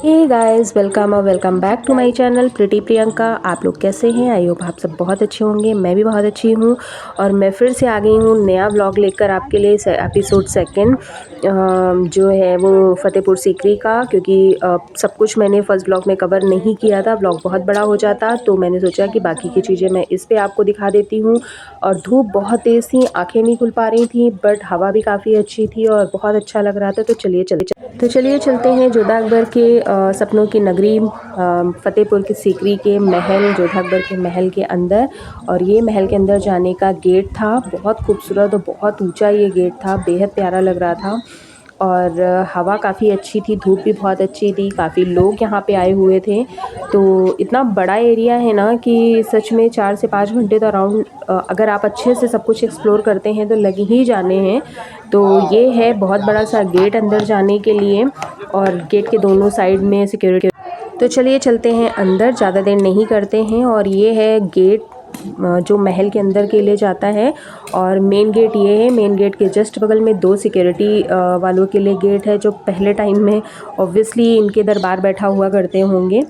Hey guys, welcome back to my channel Pretty Priyanka. आप लोग कैसे हैं? आई होप आप सब बहुत अच्छे होंगे। मैं भी बहुत अच्छी हूँ और मैं फिर से आ गई हूँ नया व्लॉग लेकर आपके लिए। एपिसोड सेकंड जो है वो फ़तेहपुर सीकरी का, क्योंकि सब कुछ मैंने फ़र्स्ट व्लॉग में कवर नहीं किया था। व्लॉग बहुत बड़ा हो जाता, तो मैंने सोचा कि बाकी की चीज़ें मैं इस पे आपको दिखा देती हूँ। और धूप बहुत तेज़ थी, आँखें नहीं खुल पा रही थी, बट हवा भी काफ़ी अच्छी थी और बहुत अच्छा लग रहा था। तो चलिए चलते हैं जोधा अकबर के सपनों की नगरी फ़तेहपुर की सीकरी के महल, जोधा अकबर के महल के अंदर। और ये महल के अंदर जाने का गेट था, बहुत खूबसूरत और बहुत ऊंचा ये गेट था, बेहद प्यारा लग रहा था। और हवा काफ़ी अच्छी थी, धूप भी बहुत अच्छी थी, काफ़ी लोग यहाँ पे आए हुए थे। तो इतना बड़ा एरिया है ना कि सच में 4 से 5 घंटे तो अराउंड, अगर आप अच्छे से सब कुछ एक्सप्लोर करते हैं तो लग ही जाने हैं। तो ये है बहुत बड़ा सा गेट अंदर जाने के लिए, और गेट के दोनों साइड में सिक्योरिटी। तो चलिए चलते हैं अंदर, ज़्यादा देर नहीं करते हैं। और ये है गेट जो महल के अंदर के लिए जाता है। और मेन गेट ये है, मेन गेट के जस्ट बगल में 2 सिक्योरिटी वालों के लिए गेट है, जो पहले टाइम में ऑब्वियसली इनके दरबार बैठा हुआ करते होंगे।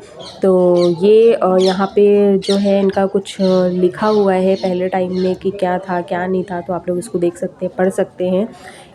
तो ये यहाँ पे जो है इनका कुछ लिखा हुआ है पहले टाइम में कि क्या था क्या नहीं था, तो आप लोग इसको देख सकते हैं, पढ़ सकते हैं।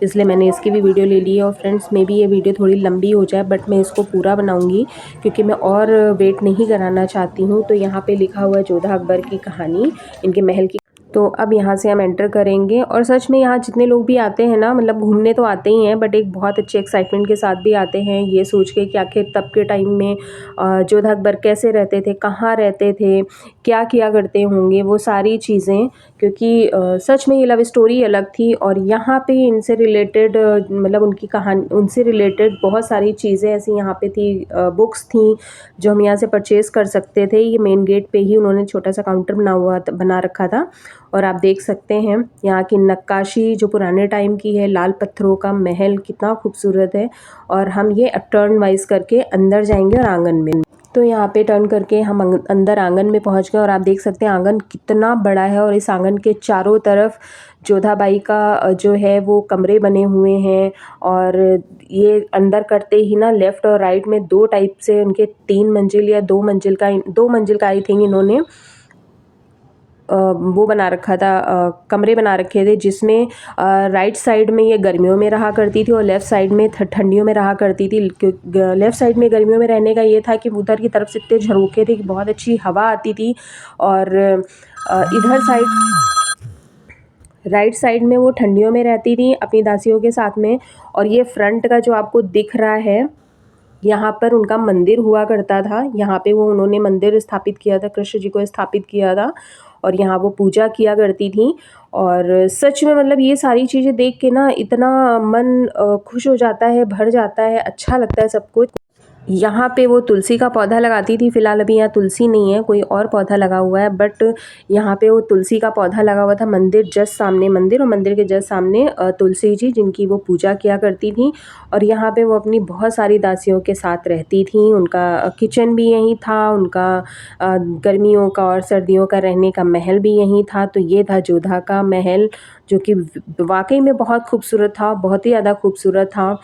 इसलिए मैंने इसकी भी वीडियो ले ली है। और फ्रेंड्स, मे बी ये वीडियो थोड़ी लंबी हो जाए, बट मैं इसको पूरा बनाऊंगी क्योंकि मैं और वेट नहीं कराना चाहती हूँ। तो यहाँ पे लिखा हुआ है जोधा अकबर की कहानी, इनके महल की। तो अब यहाँ से हम एंटर करेंगे। और सच में यहाँ जितने लोग भी आते हैं ना, मतलब घूमने तो आते ही हैं, बट एक बहुत अच्छे एक्साइटमेंट के साथ भी आते हैं, ये सोच के कि आखिर तब के टाइम में जोधा अकबर कैसे रहते थे, कहाँ रहते थे, क्या किया करते होंगे, वो सारी चीज़ें। क्योंकि सच में ये लव स्टोरी अलग थी। और यहाँ पे इनसे रिलेटेड मतलब उनकी कहानी, उनसे रिलेटेड बहुत सारी चीज़ें ऐसी यहाँ पे थी, बुक्स थी जो हम यहाँ से परचेज़ कर सकते थे। ये मेन गेट पे ही उन्होंने छोटा सा काउंटर बना रखा था। और आप देख सकते हैं यहाँ की नक्काशी जो पुराने टाइम की है, लाल पत्थरों का महल कितना खूबसूरत है। और हम ये टर्न वाइज करके अंदर जाएंगे और आंगन में। तो यहाँ पे टर्न करके हम अंदर आंगन में पहुँच गए। और आप देख सकते हैं आंगन कितना बड़ा है, और इस आंगन के चारों तरफ जोधाबाई का जो है वो कमरे बने हुए हैं। और ये अंदर करते ही ना लेफ़्ट और राइट में 2 टाइप से उनके 3 मंजिल या 2 मंजिल का आई थिंक इन्होंने वो बना रखा था, कमरे बना रखे थे, जिसमें राइट साइड में ये गर्मियों में रहा करती थी और लेफ़्ट साइड में ठंडियों में रहा करती थी। लेफ़्ट साइड में गर्मियों में रहने का ये था कि उधर की तरफ से इतने झरोखे थे कि बहुत अच्छी हवा आती थी। और इधर साइड, राइट साइड में वो ठंडियों में रहती थी अपनी दासियों के साथ में। और ये फ्रंट का जो आपको दिख रहा है, यहाँ पर उनका मंदिर हुआ करता था। यहाँ पे वो उन्होंने मंदिर स्थापित किया था, कृष्ण जी को स्थापित किया था, और यहाँ वो पूजा किया करती थी। और सच में मतलब ये सारी चीज़ें देख के ना इतना मन खुश हो जाता है, भर जाता है, अच्छा लगता है सब कुछ। यहाँ पे वो तुलसी का पौधा लगाती थी, फ़िलहाल अभी यहाँ तुलसी नहीं है, कोई और पौधा लगा हुआ है, बट यहाँ पे वो तुलसी का पौधा लगा हुआ था। मंदिर जस्ट सामने, मंदिर और मंदिर के जस्ट सामने तुलसी जी, जिनकी वो पूजा किया करती थी। और यहाँ पे वो अपनी बहुत सारी दासियों के साथ रहती थी। उनका किचन भी यहीं था, उनका गर्मियों का और सर्दियों का रहने का महल भी यहीं था। तो ये था जोधा का महल, जो कि वाकई में बहुत खूबसूरत था, बहुत ही ज़्यादा खूबसूरत था।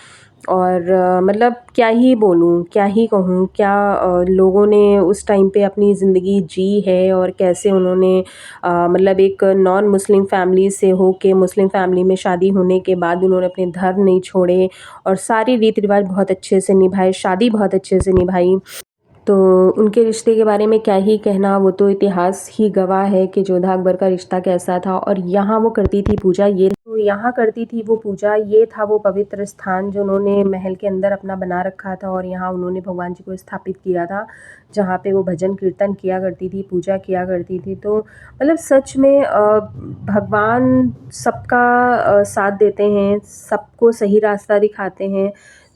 और मतलब क्या ही बोलूँ, क्या ही कहूँ, क्या लोगों ने उस टाइम पे अपनी ज़िंदगी जी है, और कैसे उन्होंने मतलब एक नॉन मुस्लिम फैमिली से होके मुस्लिम फैमिली में शादी होने के बाद उन्होंने अपने धर्म नहीं छोड़े, और सारी रीति रिवाज बहुत अच्छे से निभाए, शादी बहुत अच्छे से निभाई। तो उनके रिश्ते के बारे में क्या ही कहना, वो तो इतिहास ही गवाह है कि जोधा अकबर का रिश्ता कैसा था। और यहाँ वो करती थी पूजा, ये तो यहाँ करती थी वो पूजा, ये था वो पवित्र स्थान जो उन्होंने महल के अंदर अपना बना रखा था। और यहाँ उन्होंने भगवान जी को स्थापित किया था, जहाँ पे वो भजन कीर्तन किया करती थी, पूजा किया करती थी। तो मतलब सच में भगवान सबका साथ देते हैं, सबको सही रास्ता दिखाते हैं।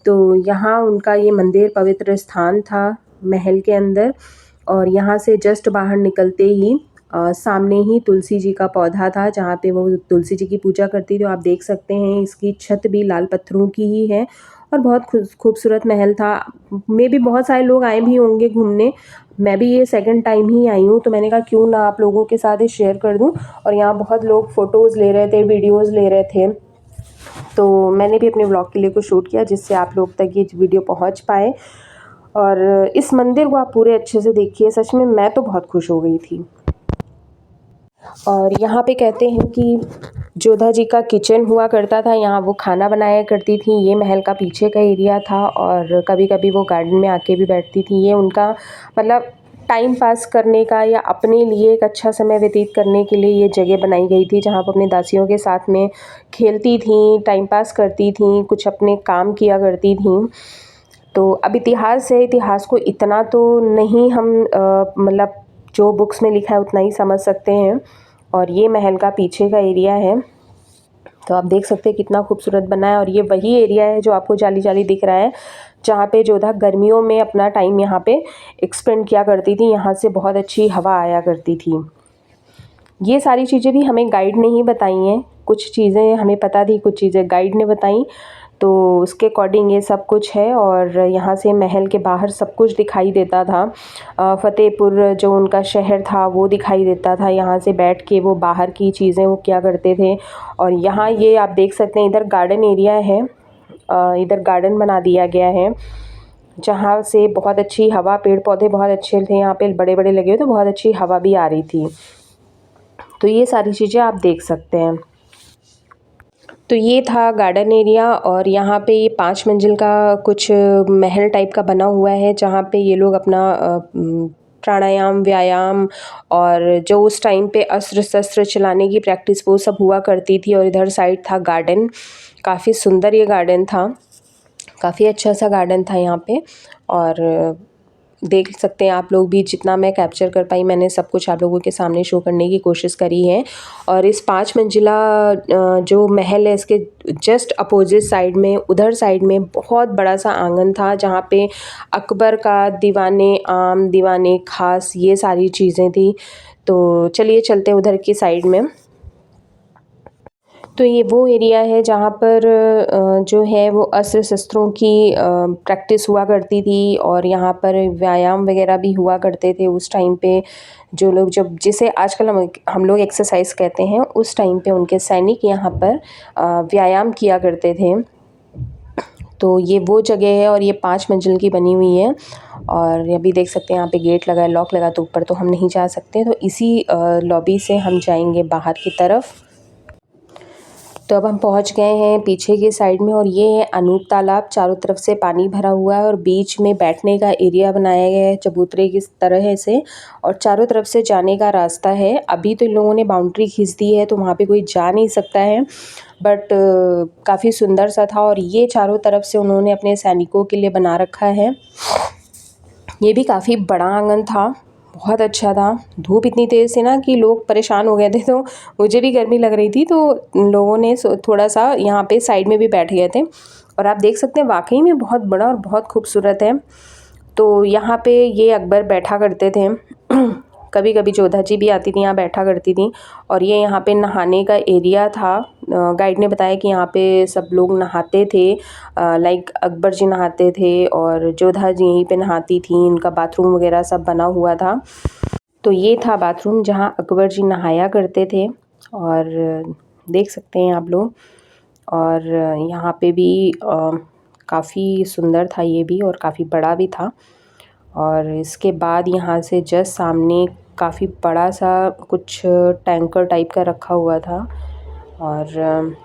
तो यहाँ उनका ये मंदिर पवित्र स्थान था महल के अंदर। और यहाँ से जस्ट बाहर निकलते ही सामने ही तुलसी जी का पौधा था, जहाँ पे वो तुलसी जी की पूजा करती थी। आप देख सकते हैं इसकी छत भी लाल पत्थरों की ही है, और बहुत खूबसूरत महल था। मे भी बहुत सारे लोग आए भी होंगे घूमने, मैं भी ये सेकंड टाइम ही आई हूँ, तो मैंने कहा क्यों ना आप लोगों के साथ ही शेयर कर दूँ। और यहाँ बहुत लोग फ़ोटोज़ ले रहे थे, वीडियोज़ ले रहे थे, तो मैंने भी अपने व्लॉग के लिए कुछ शूट किया जिससे आप लोग तक ये वीडियो पहुंच पाए। और इस मंदिर को आप पूरे अच्छे से देखिए, सच में मैं तो बहुत खुश हो गई थी। और यहाँ पे कहते हैं कि जोधा जी का किचन हुआ करता था, यहाँ वो खाना बनाया करती थी। ये महल का पीछे का एरिया था और कभी कभी वो गार्डन में आके भी बैठती थी। ये उनका मतलब टाइम पास करने का या अपने लिए एक अच्छा समय व्यतीत करने के लिए ये जगह बनाई गई थी, जहाँ पर अपनी दासियों के साथ में खेलती थी, टाइम पास करती थी, कुछ अपने काम किया करती थी। तो अब इतिहास है, इतिहास को इतना तो नहीं हम मतलब जो बुक्स में लिखा है उतना ही समझ सकते हैं। और ये महल का पीछे का एरिया है, तो आप देख सकते हैं कितना खूबसूरत बना है। और ये वही एरिया है जो आपको जाली जाली दिख रहा है, जहाँ पे जोधा गर्मियों में अपना टाइम यहाँ पे एक्सपेंड किया करती थी। यहाँ से बहुत अच्छी हवा आया करती थी। ये सारी चीज़ें भी हमें गाइड ने ही बताई हैं, कुछ चीज़ें हमें पता थी, कुछ चीज़ें गाइड ने बताई, तो उसके अकॉर्डिंग ये सब कुछ है। और यहाँ से महल के बाहर सब कुछ दिखाई देता था। फ़तेहपुर जो उनका शहर था वो दिखाई देता था। यहाँ से बैठ के वो बाहर की चीज़ें वो क्या करते थे। और यहाँ ये आप देख सकते हैं, इधर गार्डन एरिया है, इधर गार्डन बना दिया गया है, जहाँ से बहुत अच्छी हवा, पेड़ पौधे बहुत अच्छे थे यहाँ पे, बड़े बड़े लगे हुए, तो बहुत अच्छी हवा भी आ रही थी। तो ये सारी चीज़ें आप देख सकते हैं। तो ये था गार्डन एरिया। और यहाँ पे ये 5 मंजिल का कुछ महल टाइप का बना हुआ है, जहाँ पे ये लोग अपना प्राणायाम, व्यायाम और जो उस टाइम पे अस्त्र शस्त्र चलाने की प्रैक्टिस वो सब हुआ करती थी। और इधर साइड था गार्डन, काफ़ी सुंदर ये गार्डन था, काफ़ी अच्छा सा गार्डन था यहाँ पे। और देख सकते हैं आप लोग भी, जितना मैं कैप्चर कर पाई मैंने सब कुछ आप लोगों के सामने शो करने की कोशिश करी है। और इस 5 मंजिला जो महल है, इसके जस्ट अपोजिट साइड में, उधर साइड में बहुत बड़ा सा आंगन था, जहाँ पे अकबर का दीवाने आम, दीवाने खास, ये सारी चीज़ें थी। तो चलिए चलते हैं उधर की साइड में। तो ये वो एरिया है जहाँ पर जो है वो अस्त्र शस्त्रों की प्रैक्टिस हुआ करती थी। और यहाँ पर व्यायाम वगैरह भी हुआ करते थे उस टाइम पे। जो लोग, जब जिसे आजकल हम लोग एक्सरसाइज कहते हैं, उस टाइम पे उनके सैनिक यहाँ पर व्यायाम किया करते थे। तो ये वो जगह है और ये 5 मंजिल की बनी हुई है। और अभी देख सकते हैं यहाँ पे गेट लगा है, लॉक लगा, तो ऊपर तो हम नहीं जा सकते। तो इसी लॉबी से हम जाएंगे बाहर की तरफ। तो अब हम पहुंच गए हैं पीछे की साइड में। और ये है अनूप तालाब, चारों तरफ से पानी भरा हुआ है और बीच में बैठने का एरिया बनाया गया है चबूतरे की तरह से। और चारों तरफ से जाने का रास्ता है। अभी तो इन लोगों ने बाउंड्री खींच दी है, तो वहाँ पे कोई जा नहीं सकता है, बट काफ़ी सुंदर सा था। और ये चारों तरफ से उन्होंने अपने सैनिकों के लिए बना रखा है। ये भी काफ़ी बड़ा आंगन था, बहुत अच्छा था। धूप इतनी तेज़ थी ना कि लोग परेशान हो गए थे, तो मुझे भी गर्मी लग रही थी, तो लोगों ने थोड़ा सा यहाँ पे साइड में भी बैठ गए थे। और आप देख सकते हैं वाकई में बहुत बड़ा और बहुत खूबसूरत है। तो यहाँ पे ये अकबर बैठा करते थे कभी कभी जोधा जी भी आती थी, यहाँ बैठा करती थी। और ये यहाँ पे नहाने का एरिया था। गाइड ने बताया कि यहाँ पे सब लोग नहाते थे, लाइक अकबर जी नहाते थे और जोधा जी यहीं पे नहाती थी। इनका बाथरूम वगैरह सब बना हुआ था। तो ये था बाथरूम जहाँ अकबर जी नहाया करते थे, और देख सकते हैं आप लोग। और यहाँ पे भी काफ़ी सुंदर था ये भी, और काफ़ी बड़ा भी था। और इसके बाद यहाँ से जस्ट सामने काफ़ी बड़ा सा कुछ टैंकर टाइप का रखा हुआ था। और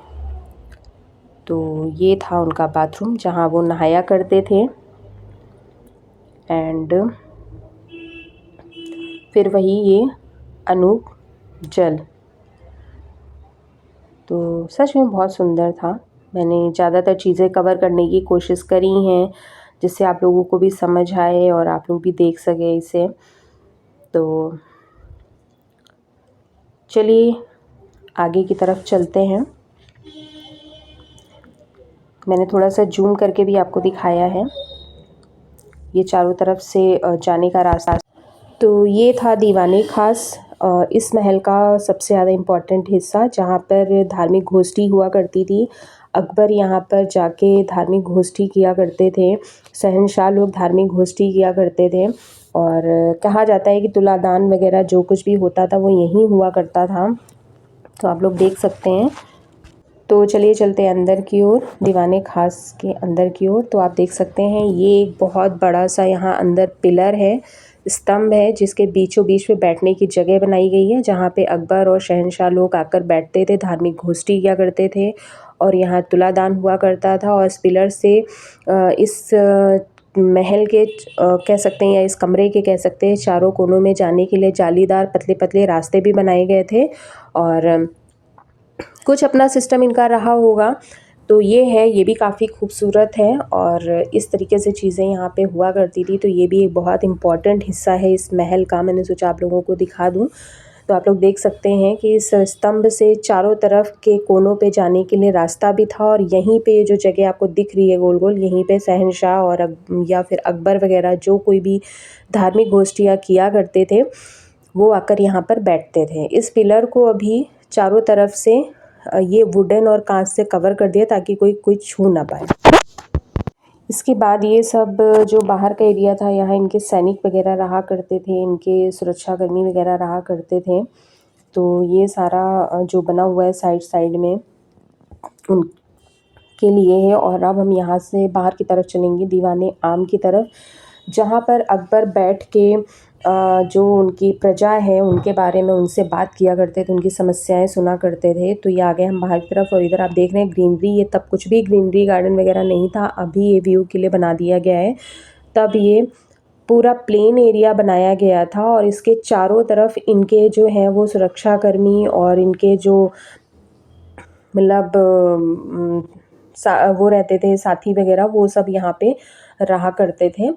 तो ये था उनका बाथरूम जहाँ वो नहाया करते थे। एंड फिर वही ये अनूप जल, तो सच में बहुत सुंदर था। मैंने ज़्यादातर चीज़ें कवर करने की कोशिश करी हैं, जिससे आप लोगों को भी समझ आए और आप लोग भी देख सके इसे। तो चलिए आगे की तरफ चलते हैं। मैंने थोड़ा सा जूम करके भी आपको दिखाया है ये चारों तरफ से जाने का रास्ता। तो ये था दीवाने खास, इस महल का सबसे ज़्यादा इम्पोर्टेंट हिस्सा, जहाँ पर धार्मिक गोष्ठी हुआ करती थी। अकबर यहाँ पर जाके धार्मिक गोष्ठी किया करते थे, शहंशाह लोग धार्मिक गोष्ठी किया करते थे। और कहा जाता है कि तुलादान वगैरह जो कुछ भी होता था वो यहीं हुआ करता था। तो आप लोग देख सकते हैं। तो चलिए चलते हैं अंदर की ओर, दीवाने खास के अंदर की ओर। तो आप देख सकते हैं ये एक बहुत बड़ा सा यहाँ अंदर पिलर है, स्तंभ है, जिसके बीचों बीच में बैठने की जगह बनाई गई है, जहाँ पे अकबर और शहंशाह लोग आकर बैठते थे, धार्मिक गोष्ठी किया करते थे और यहाँ तुलादान हुआ करता था। और इस पिलर से इस महल के कह सकते हैं या इस कमरे के कह सकते हैं चारों कोनों में जाने के लिए जालीदार पतले पतले रास्ते भी बनाए गए थे और कुछ अपना सिस्टम इनका रहा होगा। तो ये है, ये भी काफ़ी खूबसूरत है और इस तरीके से चीज़ें यहाँ पे हुआ करती थी। तो ये भी एक बहुत इम्पॉर्टेंट हिस्सा है इस महल का, मैंने सोचा आप लोगों को दिखा दूँ। तो आप लोग देख सकते हैं कि इस स्तंभ से चारों तरफ के कोनों पे जाने के लिए रास्ता भी था और यहीं पे जो जगह आपको दिख रही है गोल गोल, यहीं पे शहंशाह और या फिर अकबर वगैरह जो कोई भी धार्मिक गोष्ठियाँ किया करते थे वो आकर यहाँ पर बैठते थे। इस पिलर को अभी चारों तरफ से ये वुडन और कांच से कवर कर दिया ताकि कोई छू ना पाए। इसके बाद ये सब जो बाहर का एरिया था, यहाँ इनके सैनिक वगैरह रहा करते थे, इनके सुरक्षाकर्मी वगैरह रहा करते थे। तो ये सारा जो बना हुआ है साइड साइड में उनके लिए है। और अब हम यहाँ से बाहर की तरफ चलेंगे, दीवाने आम की तरफ, जहाँ पर अकबर बैठ के जो उनकी प्रजा है उनके बारे में उनसे बात किया करते थे, उनकी समस्याएं सुना करते थे। तो ये आ गए हम बाहर की तरफ और इधर आप देख रहे हैं ग्रीनरी, ये तब कुछ भी ग्रीनरी गार्डन वगैरह नहीं था, अभी ये व्यू के लिए बना दिया गया है। तब ये पूरा प्लेन एरिया बनाया गया था और इसके चारों तरफ इनके जो हैं वो सुरक्षाकर्मी और इनके जो मतलब वो रहते थे साथी वगैरह, वो सब यहाँ पे रहा करते थे,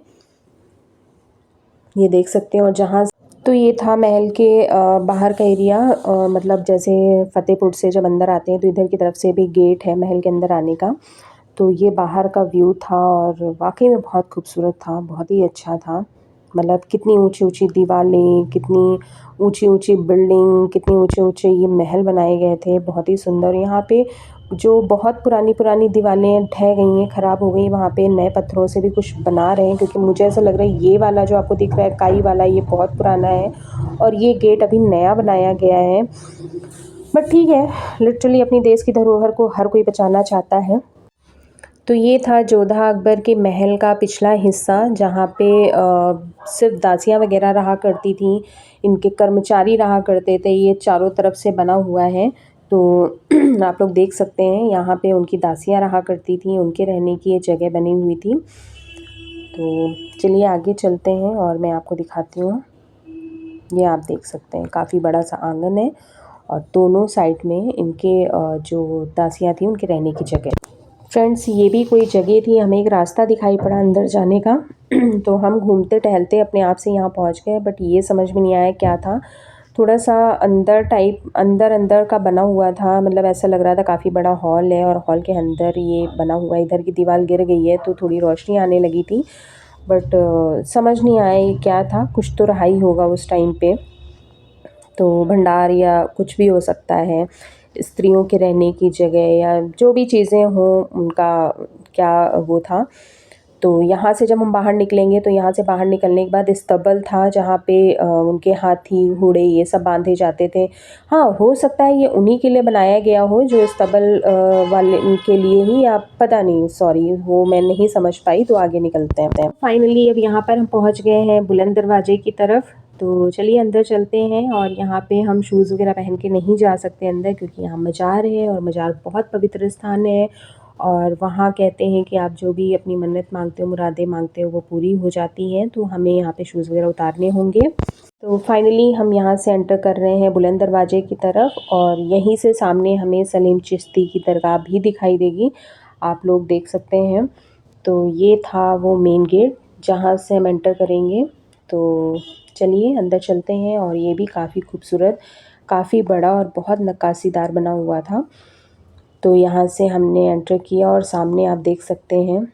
ये देख सकते हैं। और जहाँ तो ये था महल के बाहर का एरिया, मतलब जैसे फतेहपुर से जब अंदर आते हैं तो इधर की तरफ से भी गेट है महल के अंदर आने का। तो ये बाहर का व्यू था और वाकई में बहुत खूबसूरत था, बहुत ही अच्छा था। मतलब कितनी ऊंची ऊंची दीवारें, कितनी ऊंची ऊंची बिल्डिंग, कितने ऊंचे ऊंचे ये महल बनाए गए थे, बहुत ही सुंदर। यहाँ पे जो बहुत पुरानी पुरानी दीवारें ढह गई हैं, ख़राब हो गई, वहाँ पे नए पत्थरों से भी कुछ बना रहे हैं, क्योंकि मुझे ऐसा लग रहा है ये वाला जो आपको दिख रहा है काई वाला, ये बहुत पुराना है और ये गेट अभी नया बनाया गया है। बट ठीक है, लिटरली अपनी देश की धरोहर को हर कोई बचाना चाहता है। तो ये था जोधा अकबर के महल का पिछला हिस्सा, जहाँ पे सिर्फ दासियाँ वगैरह रहा करती थीं, इनके कर्मचारी रहा करते थे। ये चारों तरफ से बना हुआ है, तो आप लोग देख सकते हैं यहाँ पे उनकी दासियाँ रहा करती थीं, उनके रहने की ये जगह बनी हुई थी। तो चलिए आगे चलते हैं और मैं आपको दिखाती हूँ। ये आप देख सकते हैं काफ़ी बड़ा सा आंगन है और दोनों साइड में इनके जो दासियाँ थी उनके रहने की जगह। फ्रेंड्स, ये भी कोई जगह थी, हमें एक रास्ता दिखाई पड़ा अंदर जाने का तो हम घूमते टहलते अपने आप से यहाँ पहुँच गए, बट ये समझ में नहीं आया क्या था। थोड़ा सा अंदर टाइप अंदर अंदर का बना हुआ था, मतलब ऐसा लग रहा था काफ़ी बड़ा हॉल है और हॉल के अंदर ये बना हुआ है। इधर की दीवार गिर गई है तो थोड़ी रोशनी आने लगी थी, बट समझ नहीं आया ये क्या था। कुछ तो रहा ही होगा उस टाइम पे, तो भंडार या कुछ भी हो सकता है, स्त्रियों के रहने की जगह या जो भी चीज़ें हों उनका क्या वो था। तो यहाँ से जब हम बाहर निकलेंगे तो यहाँ से बाहर निकलने के बाद स्तबल था, जहाँ पे उनके हाथी घोड़े ये सब बांधे जाते थे। हाँ, हो सकता है ये उन्हीं के लिए बनाया गया हो, जो स्तबल वाले के लिए ही, या पता नहीं, सॉरी वो मैं नहीं समझ पाई। तो आगे निकलते हैं। फाइनली अब यहाँ पर हम पहुँच गए हैं बुलंद दरवाजे की तरफ। तो चलिए अंदर चलते हैं और यहाँ पे हम शूज़ वगैरह पहन के नहीं जा सकते अंदर, क्योंकि यहाँ मज़ार है और मज़ार बहुत पवित्र स्थान है और वहाँ कहते हैं कि आप जो भी अपनी मन्नत मांगते हो, मुरादें मांगते हो, वो पूरी हो जाती हैं। तो हमें यहाँ पे शूज़ वगैरह उतारने होंगे। तो फाइनली हम यहाँ से एंटर कर रहे हैं बुलंद दरवाजे की तरफ और यहीं से सामने हमें सलीम चिश्ती की दरगाह भी दिखाई देगी, आप लोग देख सकते हैं। तो ये था वो मेन गेट जहाँ से हम एंटर करेंगे। तो चलिए अंदर चलते हैं और ये भी काफ़ी खूबसूरत, काफ़ी बड़ा और बहुत नक्काशीदार बना हुआ था। तो यहाँ से हमने एंटर किया और सामने आप देख सकते हैं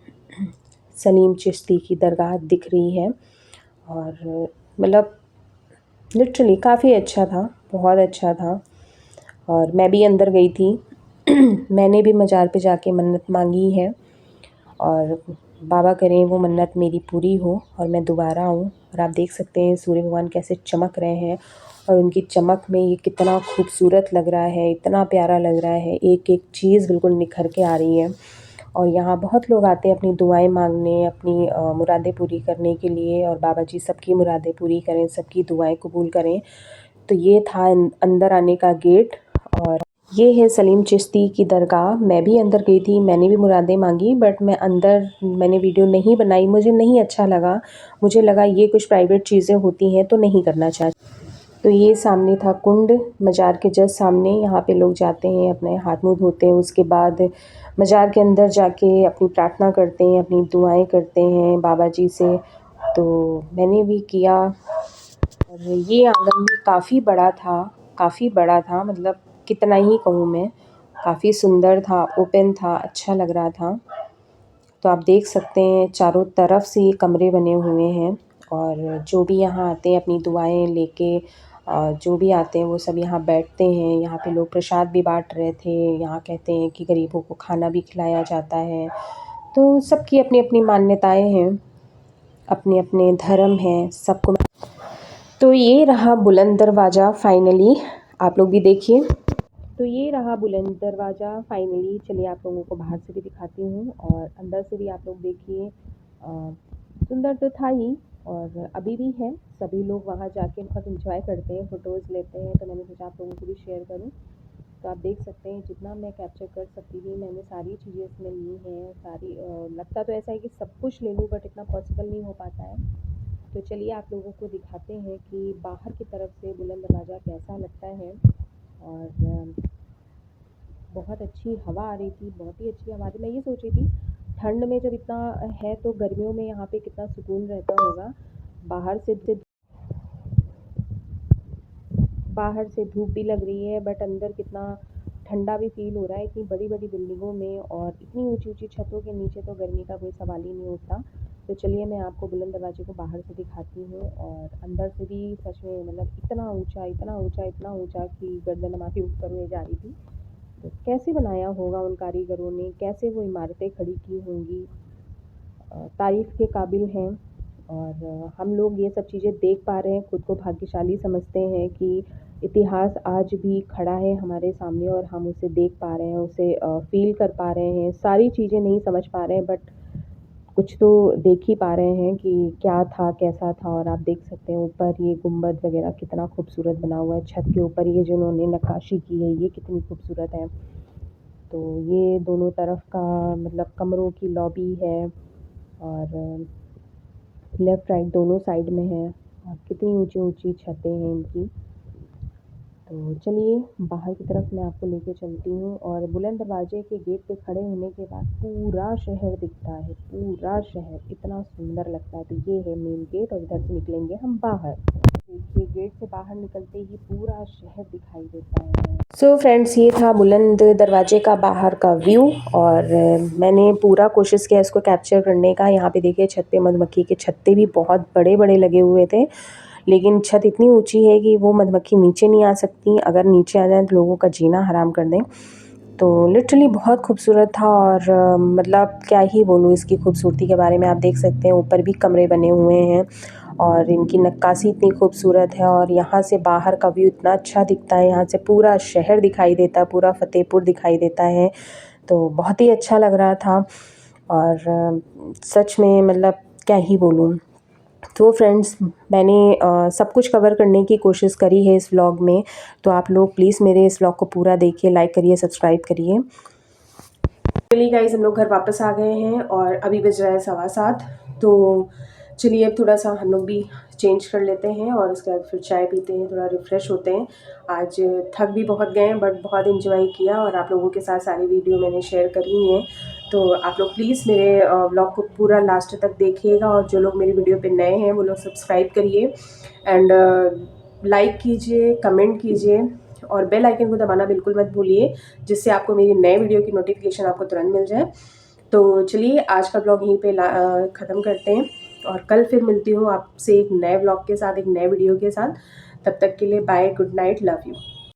सलीम चिश्ती की दरगाह दिख रही है और मतलब लिटरली काफ़ी अच्छा था, बहुत अच्छा था। और मैं भी अंदर गई थी मैंने भी मज़ार पे जाके मन्नत मांगी है और बाबा करें वो मन्नत मेरी पूरी हो और मैं दोबारा आऊँ। और आप देख सकते हैं सूर्य भगवान कैसे चमक रहे हैं और उनकी चमक में ये कितना खूबसूरत लग रहा है, इतना प्यारा लग रहा है, एक एक चीज़ बिल्कुल निखर के आ रही है। और यहाँ बहुत लोग आते हैं अपनी दुआएं मांगने, अपनी मुरादें पूरी करने के लिए, और बाबा जी सबकी मुरादें पूरी करें, सबकी दुआएं कबूल करें। तो ये था अंदर आने का गेट। और ये है सलीम चिश्ती की दरगाह। मैं भी अंदर गई थी, मैंने भी मुरादें मांगी, बट मैंने वीडियो नहीं बनाई, मुझे नहीं अच्छा लगा। मुझे लगा ये कुछ प्राइवेट चीज़ें होती हैं तो नहीं करना चाहती। तो ये सामने था कुंड, मज़ार के जस्ट सामने। यहाँ पे लोग जाते हैं, अपने हाथ मुँह धोते हैं, उसके बाद मज़ार के अंदर जाके अपनी प्रार्थना करते हैं, अपनी दुआएं करते हैं बाबा जी से। तो मैंने भी किया। और ये आंगन भी काफ़ी बड़ा था, मतलब कितना ही कहूँ मैं, काफ़ी सुंदर था, ओपन था, अच्छा लग रहा था। तो आप देख सकते हैं चारों तरफ से ये कमरे बने हुए हैं, और जो भी यहाँ आते हैं अपनी दुआएं लेके, जो भी आते हैं वो सब यहाँ बैठते हैं। यहाँ पे लोग प्रसाद भी बांट रहे थे। यहाँ कहते हैं कि गरीबों को खाना भी खिलाया जाता है। तो सबकी अपनी अपनी मान्यताएं हैं, अपने अपने धर्म हैं सबको। तो ये रहा बुलंद दरवाज़ा फाइनली, आप लोग भी देखिए। तो ये रहा बुलंद दरवाज़ा फाइनली। चलिए आप लोगों को बाहर से भी दिखाती हूँ और अंदर से भी आप लोग देखिए। सुंदर तो था ही, और अभी भी है। सभी लोग वहाँ जाके बहुत इंजॉय करते हैं, फ़ोटोज़ लेते हैं। तो मैंने सोचा आप लोगों को भी शेयर करूँ। तो आप देख सकते हैं जितना मैं कैप्चर कर सकती थी मैंने सारी चीज़ें इसमें ली हैं। सारी लगता तो ऐसा है कि सब कुछ ले लूँ, बट इतना पॉसिबल नहीं हो पाता है। तो चलिए आप लोगों को दिखाते हैं कि बाहर की तरफ से बुलंद दरवाज़ा कैसा लगता है। और बहुत अच्छी हवा आ रही थी, बहुत ही अच्छी हवा आ रही। मैं ये सोच रही थी ठंड में जब इतना है तो गर्मियों में यहाँ पे कितना सुकून रहता होगा। बाहर से धूप भी लग रही है, बट अंदर कितना ठंडा भी फील हो रहा है। इतनी बड़ी बड़ी बिल्डिंगों में और इतनी ऊंची ऊंची छतों के नीचे तो गर्मी का कोई सवाल ही नहीं उठता। तो चलिए मैं आपको बुलंद दरवाजे को बाहर से दिखाती हूँ, और अंदर से भी सच में मतलब इतना ऊंचा इतना ऊंचा इतना ऊंचा कि गर्दन हमारी ऊपर हुए जा रही थी। तो कैसे बनाया होगा उन कारीगरों ने, कैसे वो इमारतें खड़ी की होंगी, तारीफ़ के काबिल हैं। और हम लोग ये सब चीज़ें देख पा रहे हैं, खुद को भाग्यशाली समझते हैं कि इतिहास आज भी खड़ा है हमारे सामने और हम उसे देख पा रहे हैं, उसे फ़ील कर पा रहे हैं। सारी चीज़ें नहीं समझ पा रहे हैं, बट कुछ तो देख ही पा रहे हैं कि क्या था, कैसा था। और आप देख सकते हैं ऊपर ये गुंबद वगैरह कितना खूबसूरत बना हुआ है। छत के ऊपर ये जो उन्होंने नक्काशी की है ये कितनी खूबसूरत है। तो ये दोनों तरफ का मतलब कमरों की लॉबी है, और लेफ़्ट राइट दोनों साइड में है, और कितनी ऊंची ऊंची छतें हैं इनकी। तो चलिए बाहर की तरफ मैं आपको लेके चलती हूँ। और बुलंद दरवाजे के गेट पे खड़े होने के बाद पूरा शहर दिखता है, पूरा शहर इतना सुंदर लगता है। तो ये है मेन गेट, और इधर से निकलेंगे हम बाहर। देखिए गेट से बाहर निकलते ही पूरा शहर दिखाई देता है। सो फ्रेंड्स, ये था बुलंद दरवाजे का बाहर का व्यू, और मैंने पूरा कोशिश किया इसको कैप्चर करने का। यहाँ पे देखिए छत पे मधुमक्खी के छत्ते भी बहुत बड़े बड़े लगे हुए थे, लेकिन छत इतनी ऊंची है कि वो मधुमक्खी नीचे नहीं आ सकती। अगर नीचे आ जाए तो लोगों का जीना हराम कर दें। तो लिटरली बहुत खूबसूरत था, और मतलब क्या ही बोलूँ इसकी खूबसूरती के बारे में। आप देख सकते हैं ऊपर भी कमरे बने हुए हैं, और इनकी नक्काशी इतनी खूबसूरत है। और यहाँ से बाहर का व्यू इतना अच्छा दिखता है, यहाँ से पूरा शहर दिखाई देता है, पूरा फतेहपुर दिखाई देता है। तो बहुत ही अच्छा लग रहा था, और सच में मतलब क्या ही बोलूँ। तो फ्रेंड्स, मैंने सब कुछ कवर करने की कोशिश करी है इस व्लॉग में। तो आप लोग प्लीज़ मेरे इस व्लॉग को पूरा देखिए, लाइक करिए, सब्सक्राइब करिए। चलिए गाइस, हम लोग घर वापस आ गए हैं और अभी बज रहा है 7:15। तो चलिए अब थोड़ा सा हम लोग भी चेंज कर लेते हैं, और उसके बाद फिर चाय पीते हैं, थोड़ा रिफ़्रेश होते हैं। आज थक भी बहुत गए हैं, बट बहुत एंजॉय किया, और आप लोगों के साथ सारी वीडियो मैंने शेयर करी हैं। तो आप लोग प्लीज़ मेरे व्लॉग को पूरा लास्ट तक देखिएगा, और जो लोग मेरी वीडियो पे नए हैं वो लोग सब्सक्राइब करिए, एंड लाइक कीजिए, कमेंट कीजिए, और बेल आइकन को दबाना बिल्कुल मत भूलिए, जिससे आपको मेरी नए वीडियो की नोटिफिकेशन आपको तुरंत मिल जाए। तो चलिए आज का ब्लॉग यहीं पे ख़त्म करते हैं, और कल फिर मिलती हूँ आपसे एक नए ब्लॉग के साथ, एक नए वीडियो के साथ। तब तक के लिए bye, good night, love you.